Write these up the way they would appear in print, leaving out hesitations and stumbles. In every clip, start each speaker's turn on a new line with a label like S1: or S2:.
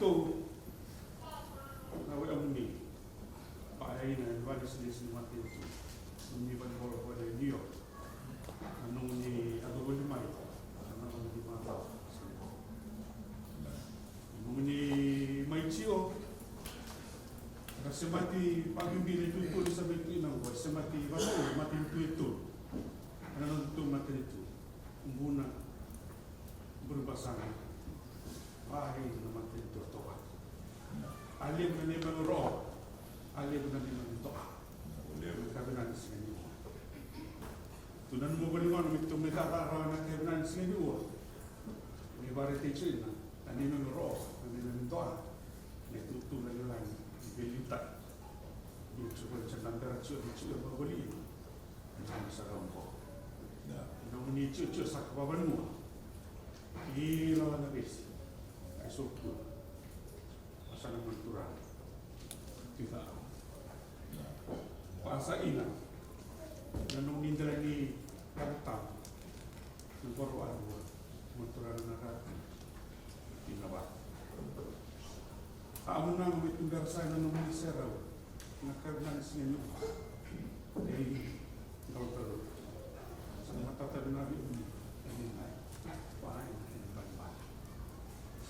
S1: ito nawe amuni paay na walis lis ni mati ito ni ban bolo pada New York anong ni adobo ni mai anong ni mata ni mai chio kasi mati pagbimbili itu sa bitu nang wa mati bato mati itu anong tu mati itu umbuna berbasana paay na mati itu toka alim na ni manuro alim na ni mantoka alim kabinan sini tunan mo baliwan mit tumikara na kabinan sini wa ni barete china ani manuro ani mantoka ni tutu na lang belita du coba jangan teracu di beli jangan sarang ko na ni cucu sak babanu ila na besi esok asal menturang kita bahasa ina nanong nindra ni karta ng korwan menturang nakati tinawa amo na may tunggar sa nanong minister nakabnan siya nyo doktor sa matatabi nabi pahay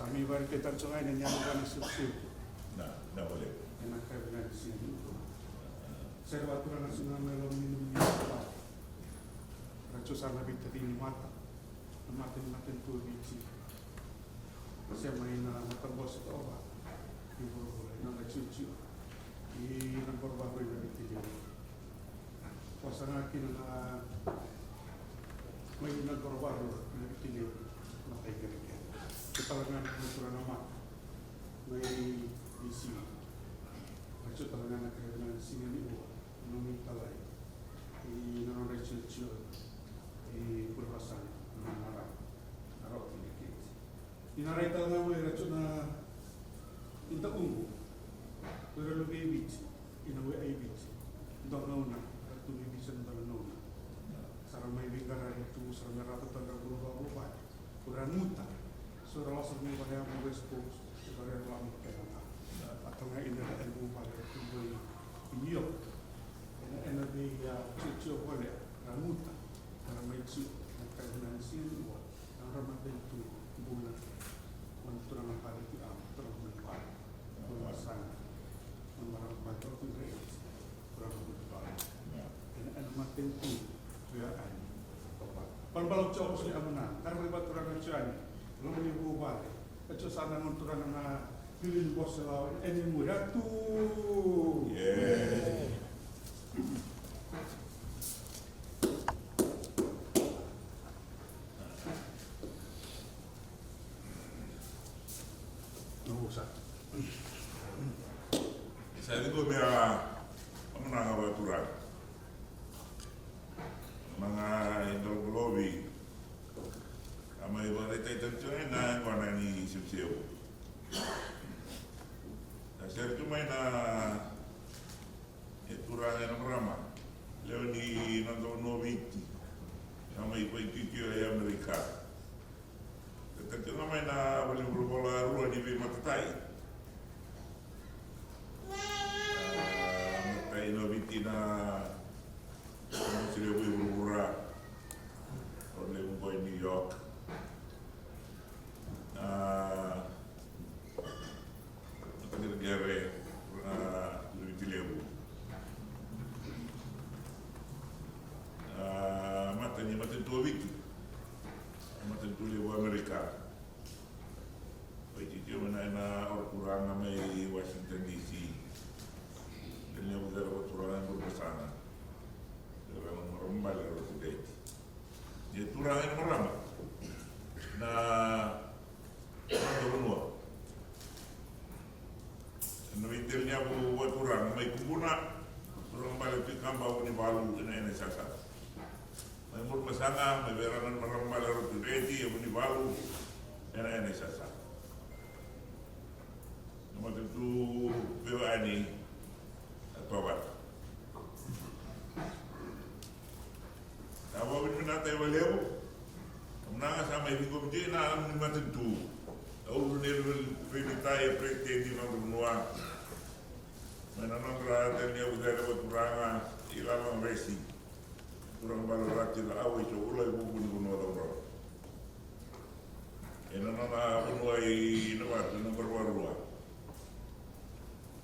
S1: kami bari kita cungay na niya mga nasubsib
S2: na boleh
S1: nakabnan siya nyo servatura nasional melong minum niya racu sana bitati ni mata matin tu bici siya may na matambos ito ba ibu nang cucu di nang baru yang itu pasangan kita na may nang baru yang itu matai kerja kita dengan kultura nama may isi macam tangan nak dengan sini ni nomi talai di nang cucu di perpasan nang arah ini kita di nang tangan may racu na inta ungu pero lebih biji inawe ay biji dong na tu biji sendal nona sarang may bingara itu sarang merata tanggal berubah kurang muta surah langsung ni pada yang West Coast pada yang lama kena atau nggak ini ada ilmu pada tubuh New York ini dia cucu boleh ramuta karena may cucu karena sini buat orang ramai itu bulan untuk orang pada itu terus berubah sana orang baca tu dia kurang betul dan makin tu dia ani balbalok cok sini amanah karena buat orang cuan belum dibuat balik kecil sana untuk orang pilih bos lawan ini mudah tu usah
S2: saya itu biar menang aturan mga indol globi kama ibarat itu na kona ni sipsiyo saya cuma na aturan yang ramah leo ni nandong noviti kama ipaititio ay Amerika tertentu namanya na boleh berbola rua di Matatai Matatai na sila berbola oleh boy New York negara lebih tilebu matanya matan tua wiki matan tua lebu Amerika baik itu mana na orang kurang namai Washington DC dan yang beberapa turangan berbesana dalam merembal kalau sudah dia turangan merambah na benua Nawitilnya buat orang, may kumpuna, orang balik di kampau ni balu ini sasa. May murmasanga, may beranan marambal arut reti, ni balu ini sasa. Nomor itu bewani tobat. Tahu bin natai waleu, menang sama ibu kumji na nomor itu. Tahu ni Filitaya pretendi na bunua. Menanong rata niya udara wa turanga ilalang resi. Turang balorati la awai so ulai bubun bunua dong. Enana na bunua I nawat nomor warua.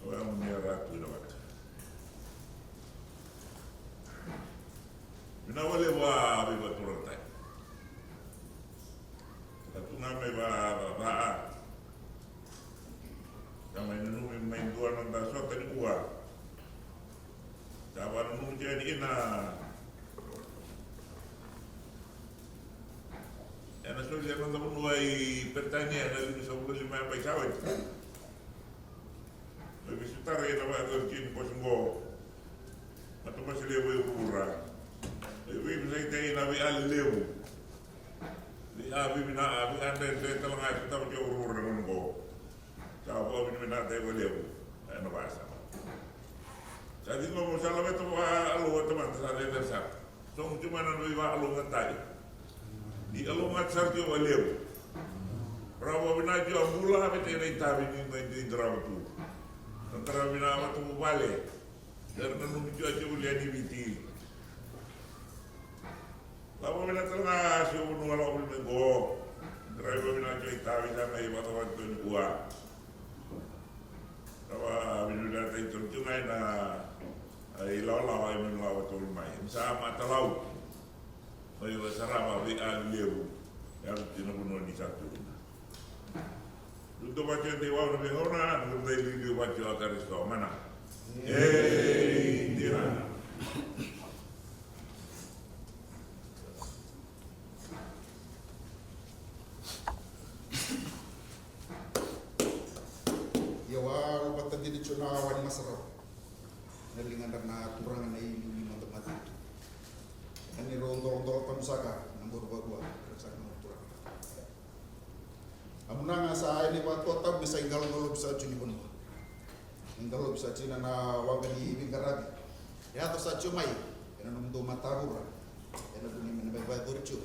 S2: Kau menyerah tu nawat. Bina wale wa biba turang tai. Tunga me ba kama inu main dua nanda sota ni ua tawa nu jadi ina ana so dia nanda menuai pertanyaan dari sebelum lima baik sawit lebih sutar ya nama kerjin posmo atau masih lewe urang lebih bisa kita ina bi al lewu di abi bina abi anda saya telah kita menjauh urang dengan go Kau ini minat saya boleh, ana bahasa. Jadi ngomong salah itu alu teman saya dasar. Song cuma nanti alu ngatai. Di alu ngatsar jo boleh. Rawa bina jo ambula bete ini tabi ni main drama tu. Antara bina apa tu balik. Dan nunggu jo aja boleh di biti. Rawa bina tengah sih unu alu boleh go. Rawa bina jo tabi sama ibu atau waktu ni gua. Kawa binuda tay tuntungai na ilaw-law ay manlaw at ulmay. Sa matalaw, may sarama bi aliw, yung tinabunuan ni Satu. Luto ba siya tiwaw na bihona, luto tayo liliw ba siya at aristo, mana? Hindi na.
S3: Wani masarap nalingan na turangan na ilumi ng tempat itu. Ani rondo pamusaka nambur bagua sa ng turang. Amuna nga sa ini waktu tab bisa inggal bisa cuni bunwa. Inggal bisa cina na wagani bingarabi. Ya to sa cumai ena nung matahura. Ena duni menebay turcu.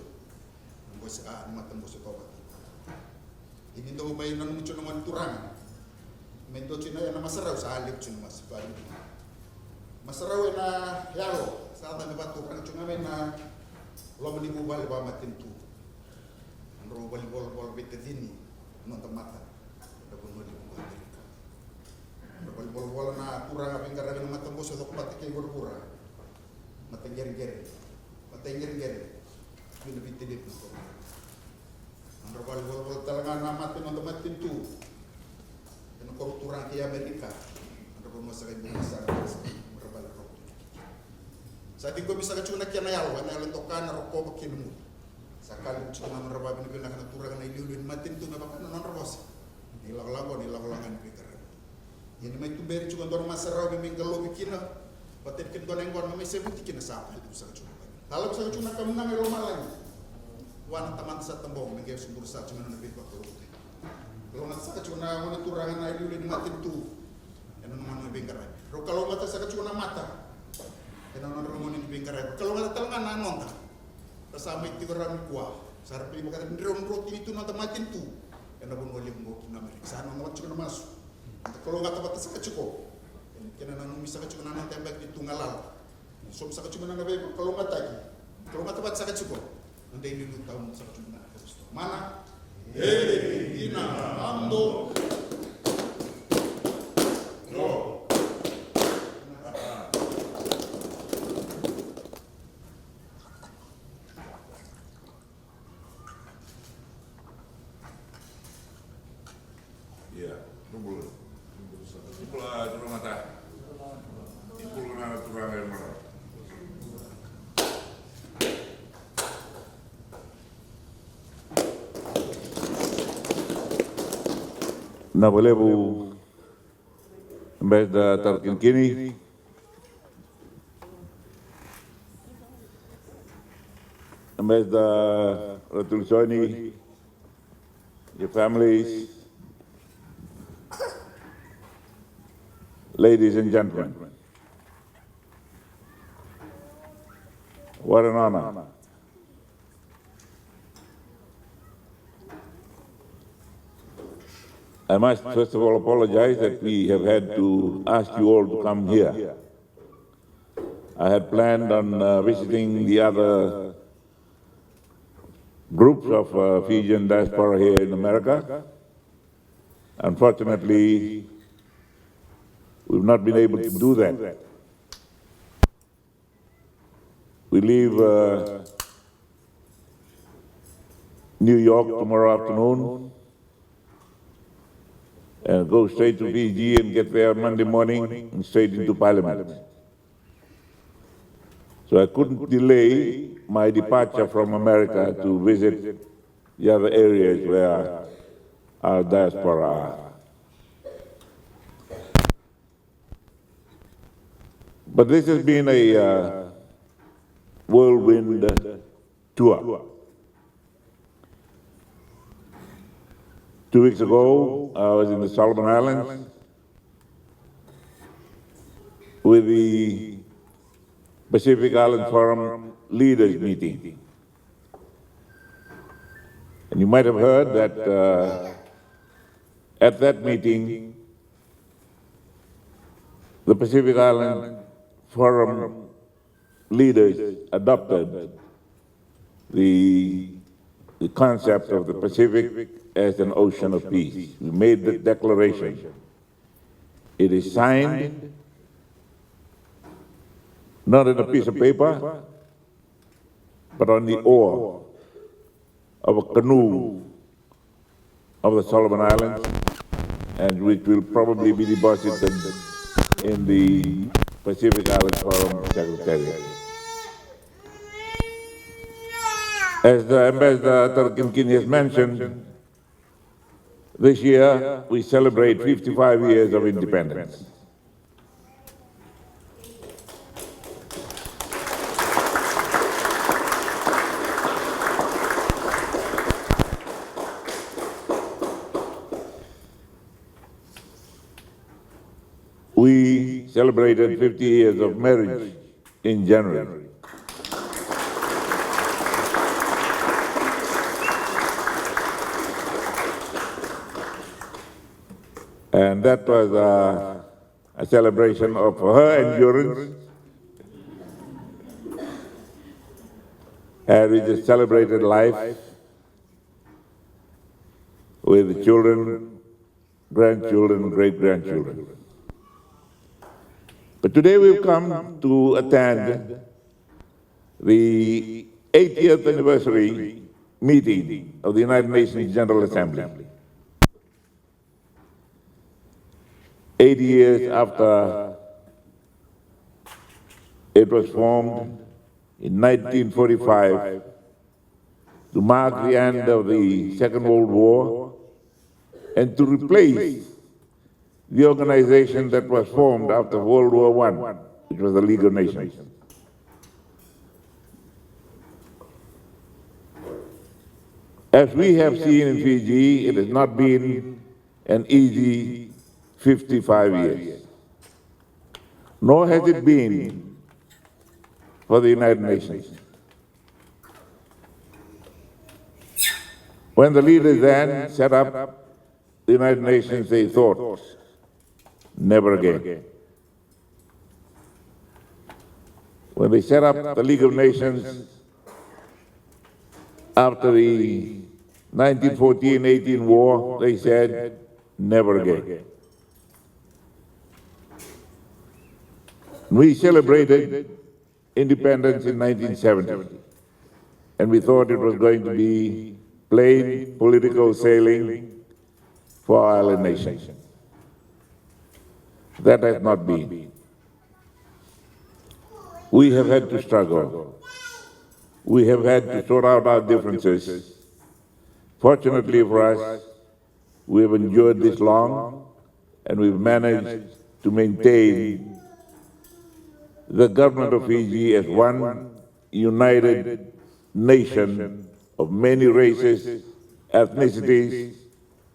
S3: Nambos matan bos tobat. Ini to bay nang mucu nang turangan. Mendo Cina yang nama serau salib cuma mas baru. Masarau na yalo saat ada batu kan cuma mena lo menipu balik bawa matin tu. Andro balik bol betedini nonton mata. Ada pun balik bol Amerika. Andro balik bol na kurang apa yang karena mata bos atau kepatik yang berkurang. Mata geri. Ini lebih tidak tu. Andro balik bol telangan nama nonton matin tu. Kau turang ke Amerika, ada pemasakit besar berbalik rokok. Saat itu bisa kecuna kian ayal, wana lentokan rokok bekinmu. Sakali cuma menerba benih nak turang na iliulin matin tu memang non rebos. Nilang-langan pikir. Ini mai tu beri cuma dorong masarau meminggal lo bikina, batin kin dorong enggon memang sebut kina sapa itu bisa kecuna. Kalau bisa kecuna kamu nang elo malang. Wana taman sa tembong mengge sumber sa cuma nabi waktu rokok. Kalau mata saya cuma mana turangan air dulu di mati tu, yang mana bingkaran. Kalau mata saya cuma mata, yang mana rumah ini bingkaran. Kalau mata telangan nonta, tersamai tiga orang kuah. Saya pilih bukan drone roti itu nonta mati tu, yang pun boleh mungkin Amerika. Saya nonton cuma masuk. Kalau nggak tempat saya cukup, yang mana misalnya cuma nonton tembak di tunggalal. So misalnya cuma nonton bebek. Kalau mata lagi, kalau mata tempat saya cukup, nanti ini dulu tahun saya cuma mana? Ina ando no
S2: ya numbul ipula turun mata ipul kena turun air mana na boleh bu mbak da tarkin kini mbak da Ratul Soni, your families, ladies and gentlemen, what an honor. I must first of all apologize that we have had to ask you all to come here. I had planned on visiting the other groups of Fijian Diaspora here in America. Unfortunately, we've not been able to do that. We leave New York tomorrow afternoon and go straight to Fiji and get there Monday morning and straight into Parliament. So I couldn't delay my departure from America to visit the other areas where our diaspora are. But this has been a whirlwind tour. 2 weeks ago, I was in the Solomon Islands with the Pacific Island Forum Leaders Meeting. And you might have heard that at that meeting, the Pacific Island Forum leaders adopted the concept of the Pacific as an ocean of peace. We made the declaration. It is signed, not on a piece of paper, but on the oar of a canoe of the Solomon Islands, and which will probably be deposited in the Pacific Island Forum Secretariat. As the Ambassador Tarkinkin has mentioned, this year we celebrate 55 years of independence. We celebrated 50 years of marriage in January. And that was a celebration of her endurance. And we just celebrated life with the children, grandchildren, great-grandchildren. But today we've come to attend the 80th anniversary meeting of the United Nations General Assembly. 80 years after it was formed in 1945 to mark the end of the Second World War and to replace the organization that was formed after World War I, which was the League of Nations. As we have seen in Fiji, it has not been an easy 55 years, nor has it been for the United Nations. When the leaders then set up the United Nations, they thought, never again. When they set up the League of Nations after the 1914-18 war, they said, never again. We celebrated independence in 1970, and we thought it was going to be plain political sailing for our island nation. That has not been. We have had to struggle. We have had to sort out our differences. Fortunately for us, we have endured this long, and we've managed to maintain the government of Fiji as one united nation of many races, ethnicities,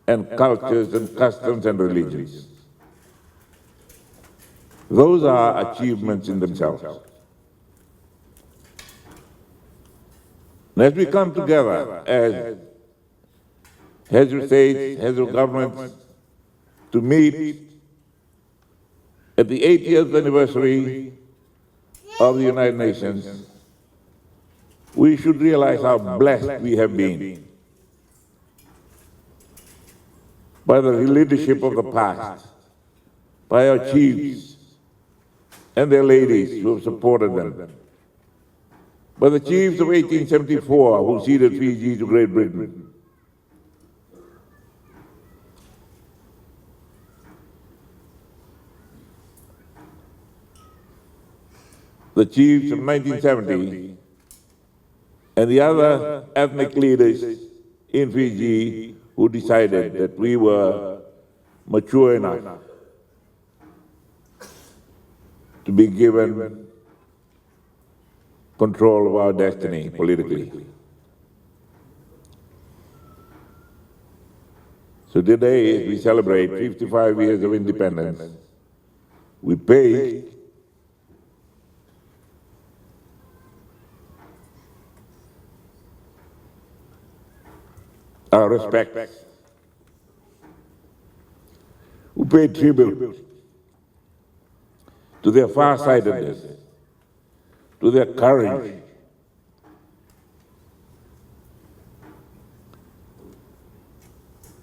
S2: and cultures and customs and religions. Those are achievements in themselves. And as we come together as heads of states, heads of governments,
S4: to meet at the 80th anniversary of the United Nations, we should realize how blessed we have been by the leadership of the past, by our chiefs and their ladies who have supported them, by the chiefs of 1874 who ceded Fiji to Great Britain, the chiefs of 1970, and the other ethnic leaders in Fiji who decided that we were mature enough to be given control of our destiny politically. So today, as we celebrate 55 years of independence, we pay our respect. We pay tribute to their farsightedness, to their courage,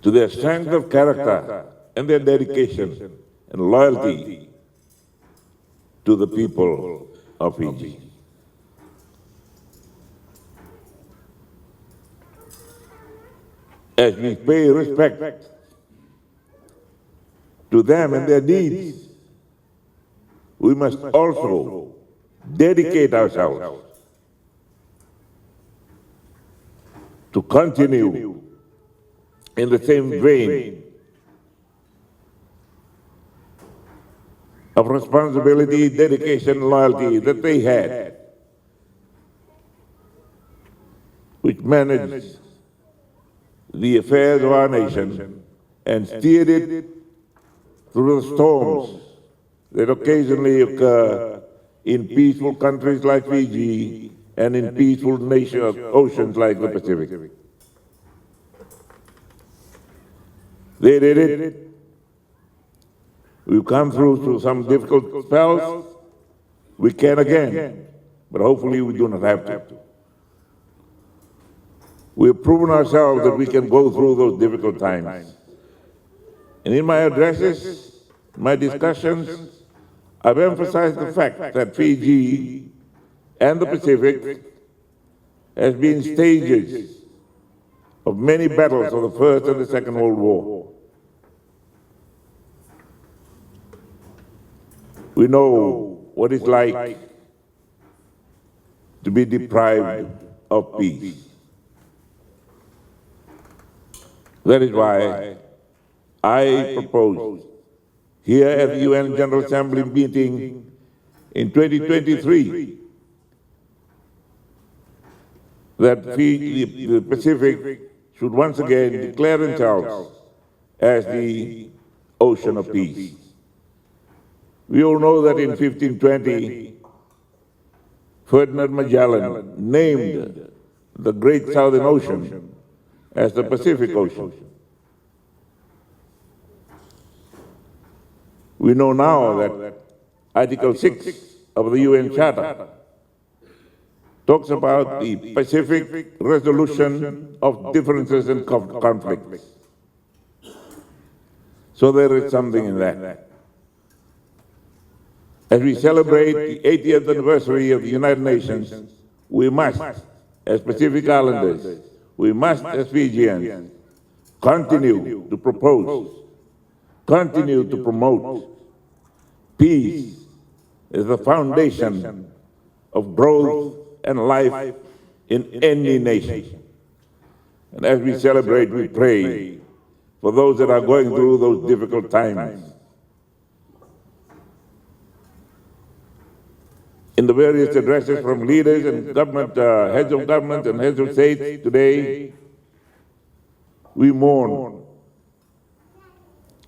S4: to their strength of character and their dedication and loyalty to the people of Fiji. As we pay respect to them and their deeds, we must also dedicate ourselves to continue in the same vein of responsibility, dedication, loyalty that they had, which managed the affairs of our nation and steered it through the storms that occasionally occur in peaceful countries like Fiji and in peaceful oceans like the Pacific. They did it. We've come through some difficult spells. We can again, but hopefully we do not have to. We have proven ourselves that we can go through those difficult times. And in my addresses, my discussions, I've emphasized the fact that Fiji and the Pacific has been stages of many battles of the First and the Second World War. We know what it's like to be deprived of peace. That is why I proposed here at the UN General Assembly meeting in 2023 that the Pacific should once again declare themselves as the ocean of peace. We all know that in 1520, Ferdinand Magellan named the Great Southern Ocean as the Pacific Ocean. We know now that Article 6 of the UN Charter talks about the Pacific resolution of differences and conflicts. So there is something in that. As we celebrate the 80th anniversary of the United Nations, we must, as Pacific Islanders, we must, as Fijians, continue to propose, continue to promote peace is the foundation of growth and life in any nation. And as we celebrate, we pray for those that are going through those difficult times. In the various addresses from leaders and government, heads of government and heads of state today, we mourn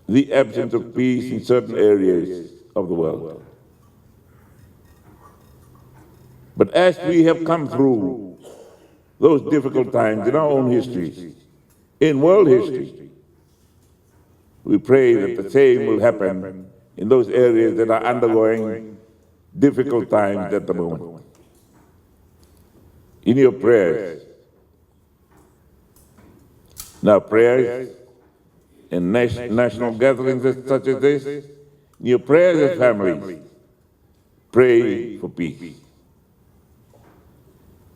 S4: the absence of peace in certain areas of the world. But as we have come through those difficult times in our own history, in world history, we pray that the same will happen in those areas that are undergoing difficult times at the moment. In your prayers, now prayers in national gatherings such as this, in your prayers as families, pray for peace.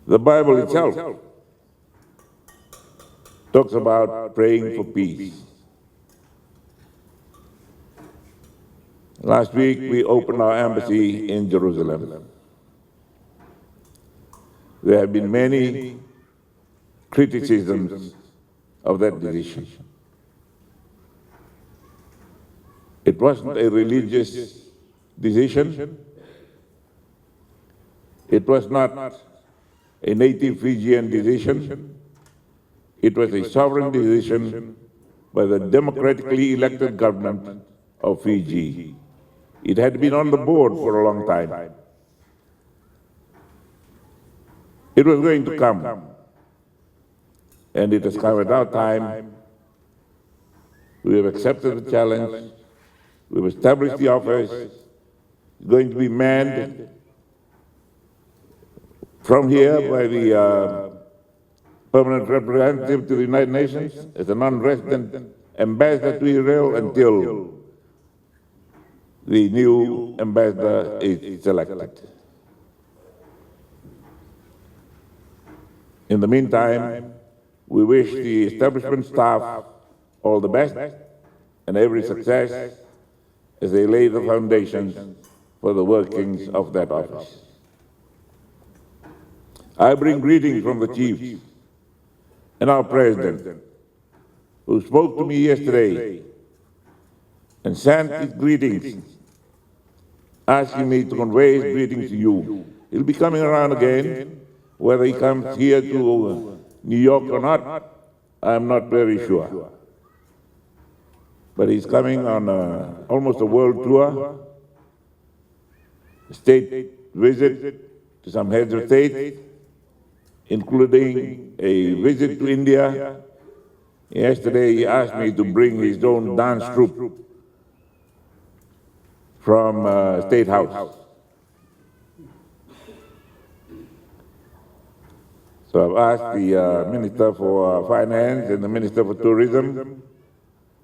S4: The Bible itself talks about praying for peace. Last week, we opened our embassy in Jerusalem. There have been many criticisms of that decision. It wasn't a religious decision. It was not a native Fijian decision. It was a sovereign decision by the democratically elected government of Fiji. It had been on the board for a long time. It was going to come, and it has come at our time. We have accepted the challenge. We've established the office. It's going to be manned from here by the permanent representative to the United Nations as a non-resident ambassador to Israel until the new ambassador is selected. In the meantime, we wish the establishment staff all the best and every success as they lay the foundations for the workings of that office. I bring greetings from the chiefs and our president, who spoke to me yesterday and sent his greetings, asking me to convey his greetings to you. He'll be coming around again. Whether he comes here to New York or not, I'm not very sure. But he's coming on almost a world tour, a state visit to some heads of state, including a visit to India. Yesterday he asked me to bring his own dance troupe from State House. So I've asked the Minister for Finance and the Minister for Tourism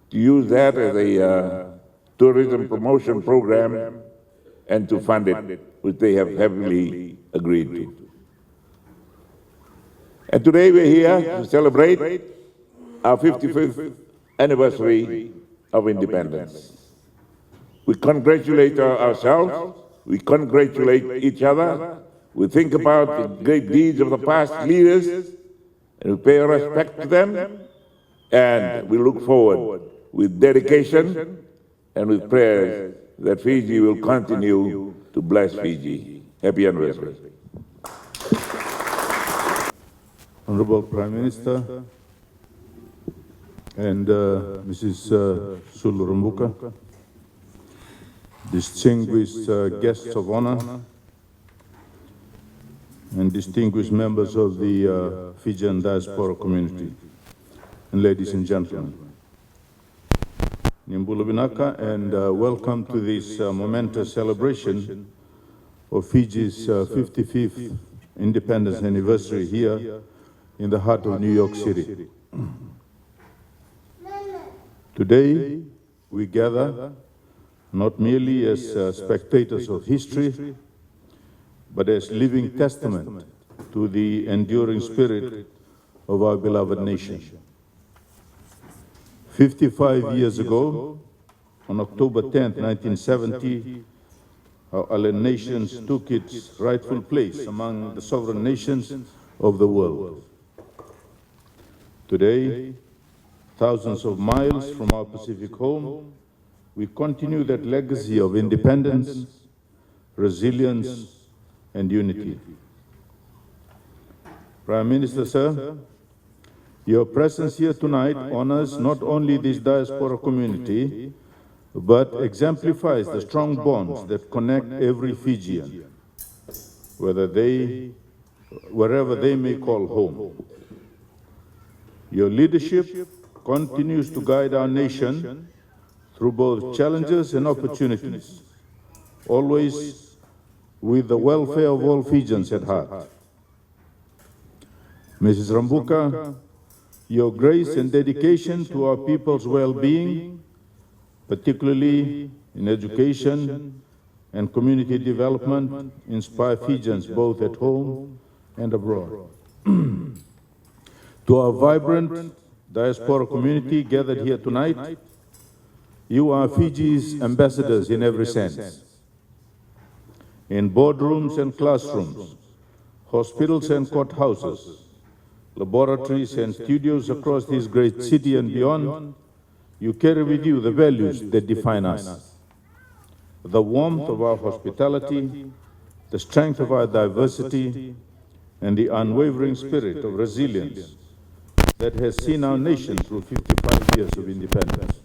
S4: to use that as a tourism promotion program and to fund it, which they have heavily agreed to. And today we're here to celebrate our 55th anniversary of independence. We congratulate ourselves, we congratulate each other, we think about the great deeds of the past leaders, and we pay our respect to them, and we look forward with dedication and with prayers that Fiji will continue to bless Fiji. Happy anniversary.
S5: Honourable Prime Minister and Mrs. Rabuka, distinguished guests of honour, and distinguished members of the Fijian Diaspora community, and ladies and gentlemen. Nimbula Binaka, and welcome to this momentous celebration of Fiji's 55th independence anniversary here in the heart of New York City. Today, we gather not merely as spectators of history, but as living testament to the enduring spirit of our beloved nation. 55 years ago, on October 10th, 1970, our island nations took its rightful place among the sovereign nations of the world. Today, thousands of miles from our Pacific home, we continue that legacy of independence, resilience, and unity. Prime Minister, sir, your presence here tonight honors not only this diaspora community, but exemplifies the strong bonds that connect every Fijian, wherever they may call home. Your leadership continues to guide our nation through both challenges and opportunities, always with the welfare of all Fijians at heart. Mrs. Rabuka, your grace and dedication to our people's well-being, particularly in education and community development, inspire Fijians both at home and abroad. To our vibrant diaspora community gathered here tonight, you are Fiji's ambassadors in every sense. In boardrooms and classrooms, hospitals and courthouses, laboratories and studios across this great city and beyond, you carry with you the values that define us. The warmth of our hospitality, the strength of our diversity, and the unwavering spirit of resilience that has seen our nation through 55 years of independence.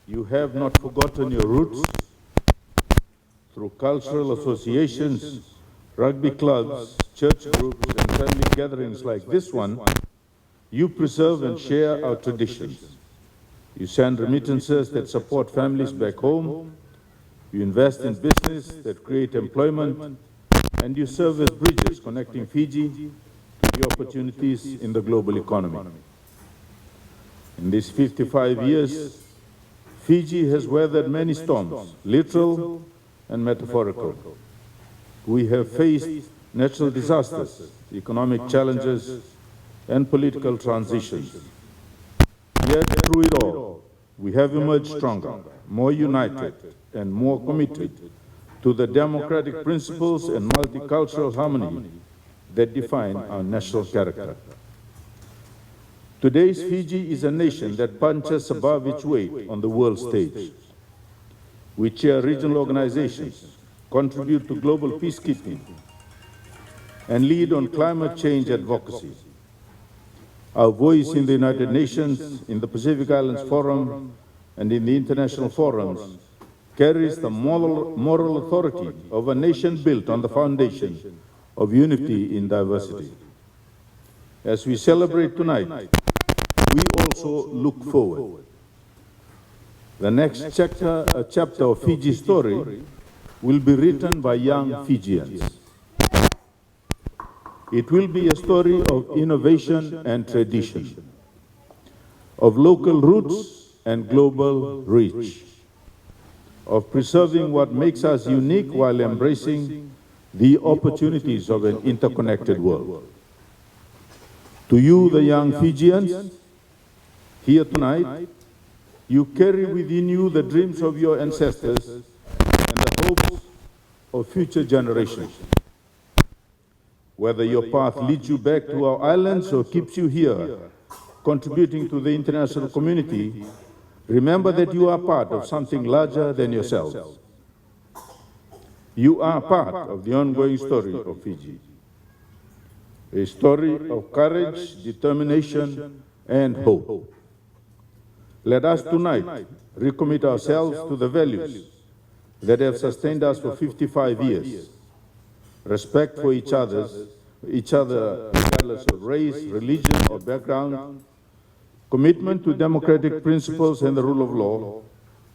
S5: You have not forgotten your roots. Through cultural associations, rugby clubs, church groups, and family gatherings like this one, you preserve and share our traditions. You send remittances that support families back home, you invest in business that create employment, and you serve as bridges connecting Fiji to the opportunities in the global economy. In these 55 years, Fiji has weathered many storms, literal and metaphorical. We have faced natural disasters, economic challenges, and political transitions. Yet through it all, we have emerged stronger, more united, and more committed to the democratic principles and multicultural harmony that define our national character. Today's Fiji is a nation that punches above its weight on the world stage. We chair regional organizations, contribute to global peacekeeping, and lead on climate change advocacy. Our voice in the United Nations, in the Pacific Islands Forum, and in the international forums carries the moral authority of a nation built on the foundation of unity in diversity. As we celebrate tonight, we also look forward. The next chapter of Fiji's story will be written by young Fijians. It will be a story of innovation and tradition, of local roots and global reach, of preserving what makes us unique while embracing the opportunities of an interconnected world. To you, the young Fijians, here tonight, you carry within you the dreams of your ancestors and the hopes of future generations. Whether your path leads you back to our islands or keeps you here, contributing to the international community, remember that you are part of something larger than yourselves. You are part of the ongoing story of Fiji. A story of courage, determination, and hope. Let us tonight recommit ourselves to the values that have sustained us for 55 years. Respect for each other regardless of race, religion, or background, commitment to democratic principles and the rule of law,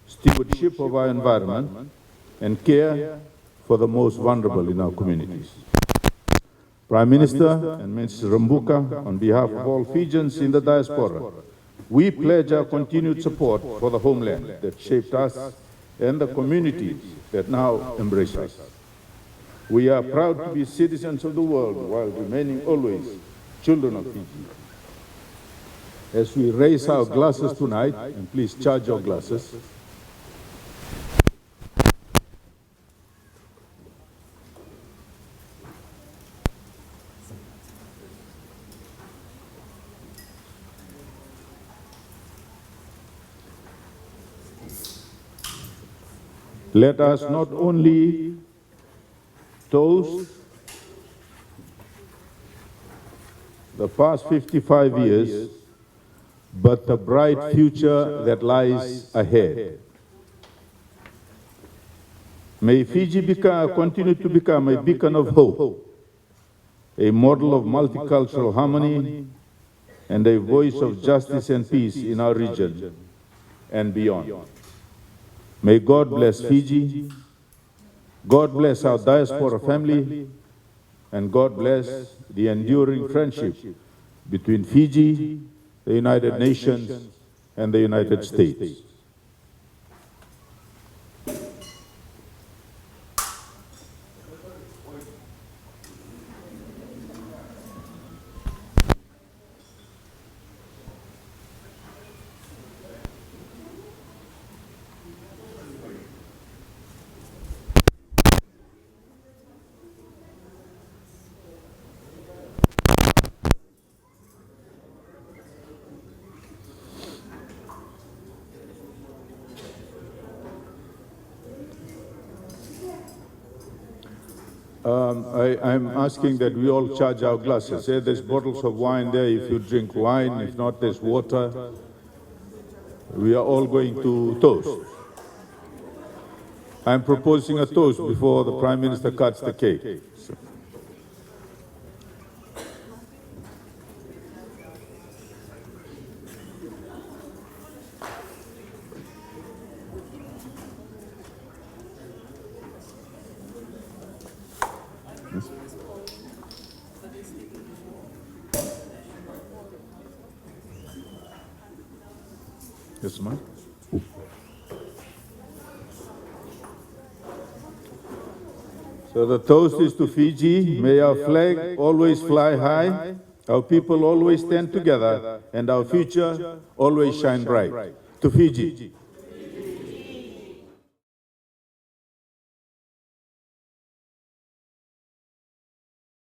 S5: stewardship of our environment, and care for the most vulnerable in our communities. Prime Minister and Minister Rabuka, on behalf of all Fijians in the diaspora, we pledge our continued support for the homeland that shaped us and the communities that now embrace us. We are proud to be citizens of the world while remaining always children of Fiji. As we raise our glasses tonight, and please charge your glasses, let us not only toast the past 55 years, but the bright future that lies ahead. May Fiji continue to become a beacon of hope, a model of multicultural harmony, and a voice of justice and peace in our region, and beyond. May God bless Fiji, God bless our diaspora family, and God bless the enduring friendship between Fiji, the United Nations, and the United States. I'm asking that we all charge our glasses. There's bottles of wine there if you drink wine. If not, there's water. We are all going to toast. I'm proposing a toast before the Prime Minister cuts the cake. Yes, ma'am. So the toast is to Fiji. May our flag always fly high, our people always stand together, and our future always shine bright. To Fiji.